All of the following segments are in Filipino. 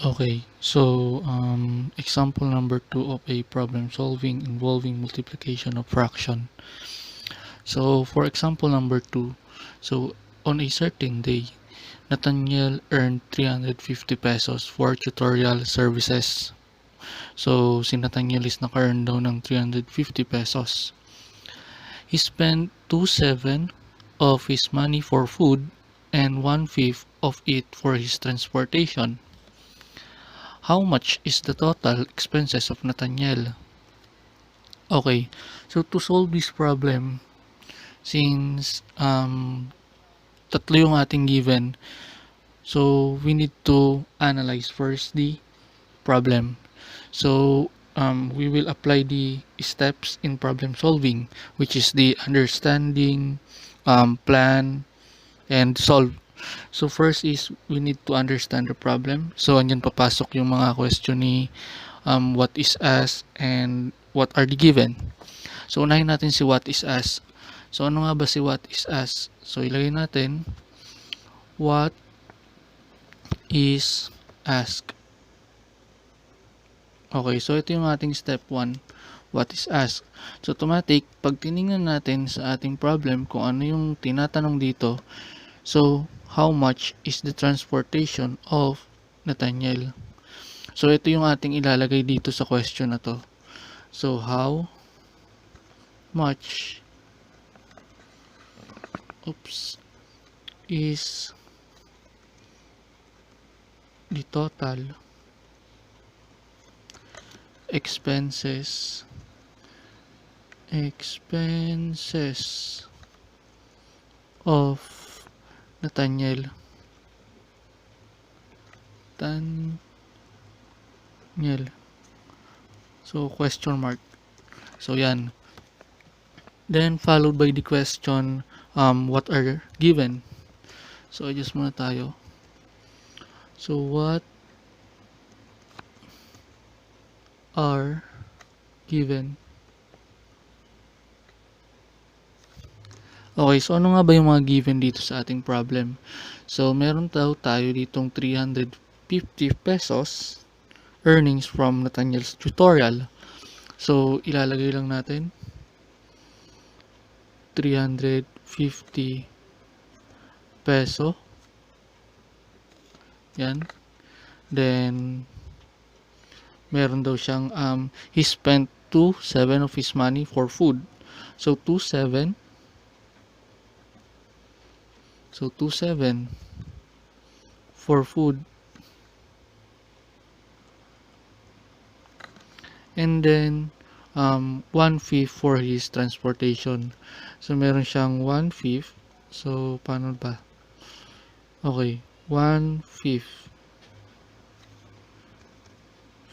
Okay, so example number two of a problem solving involving multiplication of fraction. So for example number two, so on a certain day, Nathaniel earned 350 pesos for tutorial services. So si Nathaniel is naka-earn daw ng 350 pesos. He spent 2/7 of his money for food and 1/5 of it for his transportation. How much is the total expenses of Nathaniel? Okay, so to solve this problem, since tatlo yung ating given, so we need to analyze first the problem. So we will apply the steps in problem solving, which is the understanding, plan, and solve. So first is we need to understand the problem. So andyan papasok yung mga question ni what is asked and what are the given. So unahin natin si what is asked. So ano nga ba si what is asked? So ilagay natin what is asked. Okay, so ito yung ating step 1. What is asked? So automatic, pag tiningnan natin sa ating problem kung ano yung tinatanong dito, so how much is the transportation of Nathaniel? So ito yung ating ilalagay dito sa question na to. So how much is the total expenses of Nathaniel. So question mark. So yan. Then followed by the question what are given. So adjust muna tayo. So what are given? Okay, so ano nga ba yung mga given dito sa ating problem? So meron daw tayo ditong 350 pesos earnings from Nathaniel's tutorial. So ilalagay lang natin 350 peso. Yan. Then meron daw siyang he spent 2/7 of his money for food. So 2/7 for food. And then 1/5 for his transportation. So meron siyang 1/5. So paano ba? Okay, 1/5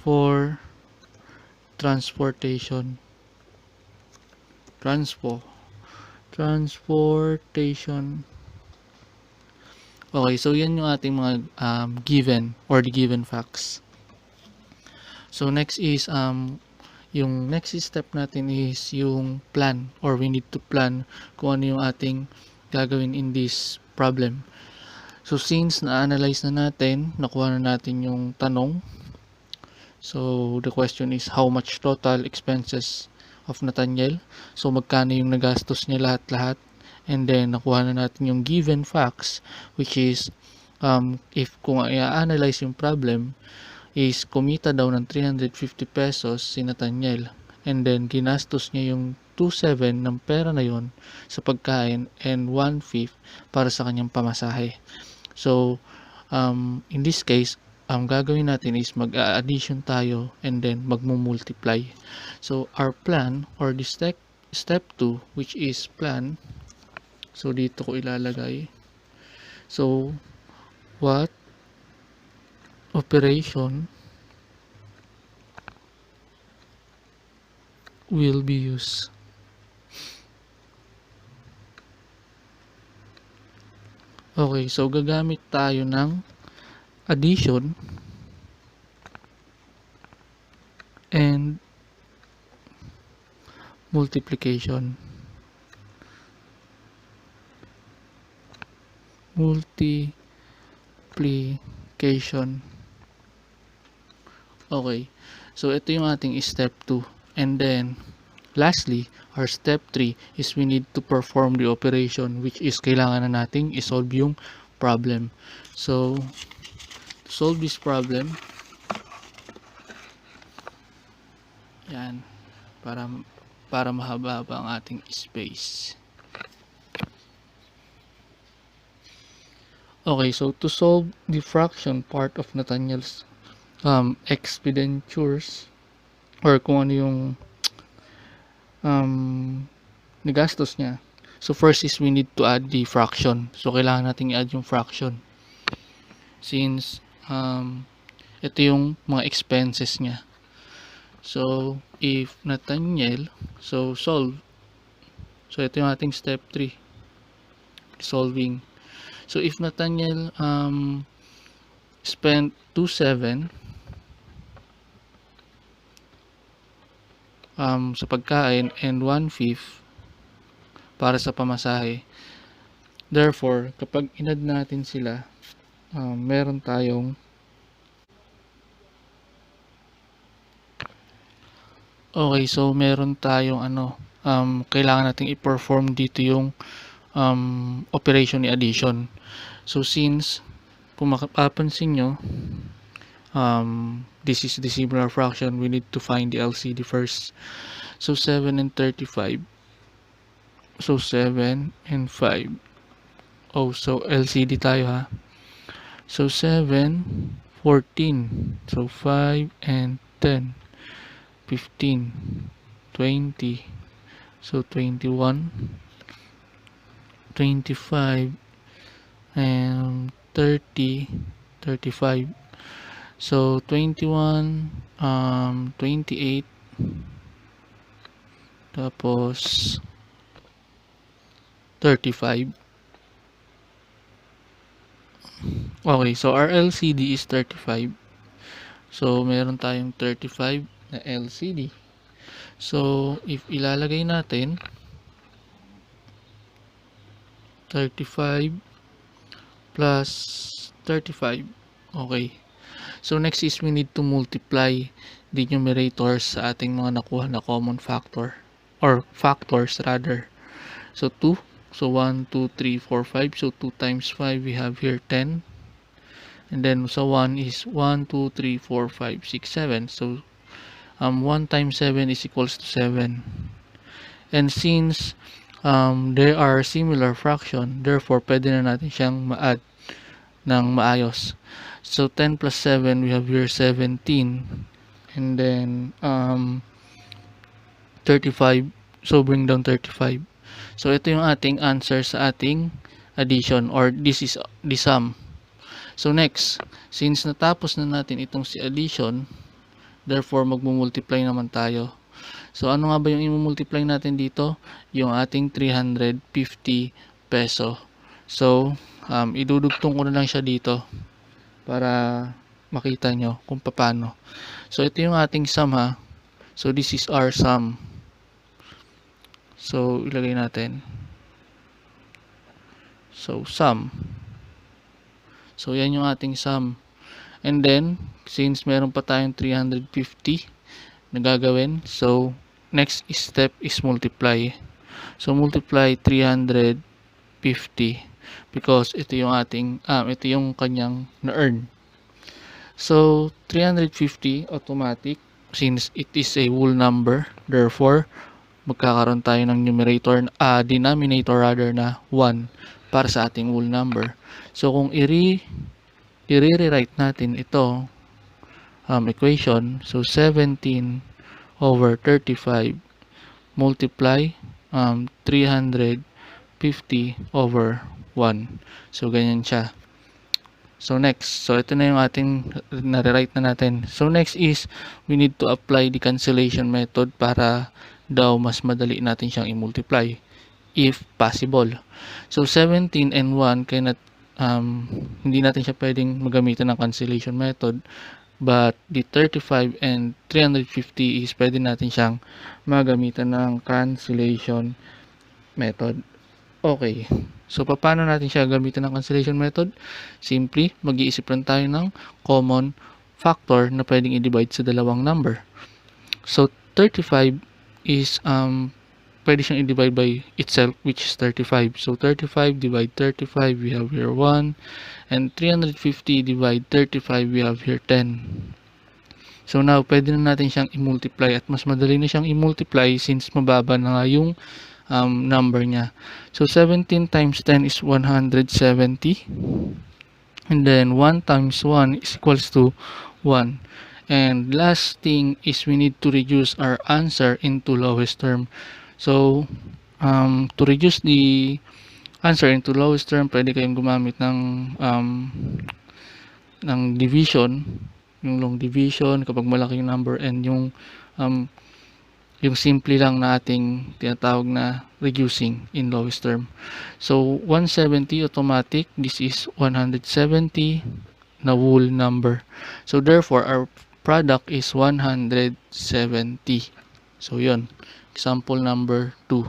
for transportation. Transportation. Okay, so yan yung ating mga given or the given facts. So next is yung next step natin is yung plan, or we need to plan kung ano yung ating gagawin in this problem. So since na-analyze na natin, nakuha na natin yung tanong. So the question is how much total expenses of Nathaniel. So magkano yung nagastos niya lahat-lahat. And then nakuha na natin yung given facts, which is if kung i-analyze yung problem is kumita daw ng 350 pesos si Nathaniel, and then ginastos niya yung 2/7 ng pera na yon sa pagkain and 1/5 para sa kanyang pamasahe. So in this case, ang gagawin natin is mag-addition tayo and then magmo-multiply. So our plan, or the step 2, which is plan, so dito ko ilalagay. So what operation will be used? Okay, so gagamit tayo ng addition and multiplication. Multiplication. Okay. So, ito yung ating step 2. And then, lastly, our step 3 is we need to perform the operation, which is kailangan na nating isolve yung problem. So, to solve this problem, yan, para mahaba ang ating space. Okay, so to solve the fraction part of Nathaniel's expenditures, or kung ano yung nagastos niya. So first is we need to add the fraction. So kailangan natin i-add yung fraction. Since ito yung mga expenses niya. So if Nathaniel, so solve. So ito yung ating step 3. Solving. So if Nathaniel spent 2,700 sa pagkain and 1/5 para sa pamasahe. Therefore, kapag inad natin sila, meron tayong kailangan nating i-perform dito yung operation ni addition. So since kung mapapansin nyo, this is the similar fraction, we need to find the LCD first. So 7 and 35. So 7 and 5. Oh, so LCD tayo ha. So 7, 14. So 5 and 10. 15, 20. So 21, 25, and 30, 35. So 21, 28, tapos 35. Okay, so our LCD is 35. So meron tayong 35 na LCD. So if ilalagay natin 35 plus 35. Okay. So next is we need to multiply the numerators sa ating mga nakuha na common factor, or factors rather. So 2. So 1, 2, 3, 4, 5. So 2 times 5 we have here 10. And then so 1 is 1, 2, 3, 4, 5, 6, 7. So 1 times 7 is equals to 7. And since there are similar fraction, therefore pwede na natin siyang ma-add ng maayos. So 10 plus 7, we have here 17. And then 35. So bring down 35. So ito yung ating answer sa ating addition, or this is the sum. So next, since natapos na natin itong si addition, therefore magmumultiply naman tayo. So ano nga ba yung i-multiply natin dito? Yung ating 350 peso. So idudugtong ko na lang siya dito para makita nyo kung paano. So ito yung ating sum ha. So this is our sum. So ilagay natin. So sum. So yan yung ating sum. And then since meron pa tayong 350 na gagawin, so next step is multiply. So multiply 350 because ito yung ating ito yung kanyang na-earn. So 350 automatic, since it is a whole number, therefore magkakaroon tayo ng denominator rather na 1 para sa ating whole number. So kung i-rewrite natin ito equation, so 17 over 35 multiply 350 over 1. So ganyan siya. So next, so ito na yung ating na-rewrite na natin. So next is we need to apply the cancellation method para daw mas madali natin siyang i-multiply if possible. So 17 and 1 cannot hindi natin siya pwedeng magamitan ng cancellation method, but the 35 and 350 is pwede natin siyang magamitan ng cancellation method. Okay. So paano natin siya gamitan ng cancellation method? Simply mag-iisip lang tayo ng common factor na pwedeng i-divide sa dalawang number. So 35 is pwede siyang i-divide by itself, which is 35. So 35 divide 35, we have here 1, and 350 divide 35, we have here 10. So now, pwede na natin siyang i-multiply at mas madali na siyang i-multiply since mababa na nga yung number niya. So 17 times 10 is 170. And then 1 times 1 is equals to 1. And last thing is we need to reduce our answer into lowest term. So to reduce the answer into lowest term, pwede kayong gumamit ng division, yung long division kapag malaki yung number, and yung simple lang na ating tinatawag na reducing in lowest term. So 170 automatic, this is 170 na whole number. So therefore our product is 170. So yun, example number 2.